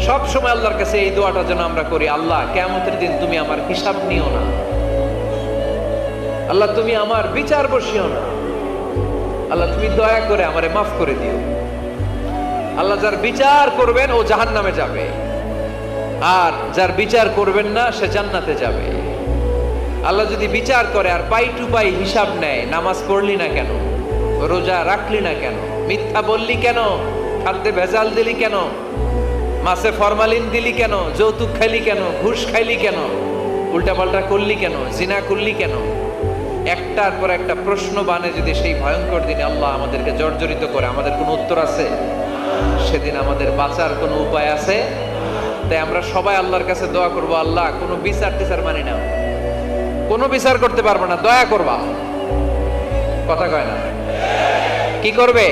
সব সময় আল্লাহর কাছে এই দোয়াটা যেন আমরা করি, আল্লাহ কিয়ামতের দিন তুমি আমার হিসাব নিও না, আল্লাহ তুমি আমার বিচার বসিও না, আল্লাহ তুমি দয়া করে আমারে মাফ করে দিও। আল্লাহ যার বিচার করবেন ও জাহান্নামে যাবে, আর যার বিচার করবেন না সে জান্নাতে যাবে। আল্লাহ যদি বিচার করে আর পাই টু পাই হিসাব নেয়, নামাজ পড়লি না কেন, রোজা রাখলি না কেন, মিথ্যা বললি কেন, খাদ্যে ভেজাল দিলি কেন, মাছে ফরমালিন দিলি কেন, যৌতুক খাইলি কেন, ঘুষ খাইলি কেন, উল্টাপাল্টা করলি কেন, জিনা করলি কেন, একটার পর একটা প্রশ্ন বানে যদি সেই ভয়ঙ্কর দিনে আল্লাহ আমাদেরকে জর্জরিত করে, আমাদের কোনো উত্তর আছে? সেদিন আমাদের বাঁচার কোনো উপায় আছে? তাই আমরা সবাই আল্লাহর কাছে দোয়া করবো, আল্লাহ কোনো বিচার টিচার মানি না, কোনো বিচার করতে পারবো না, দয়া করবা। কথা কয় না? কি করবে?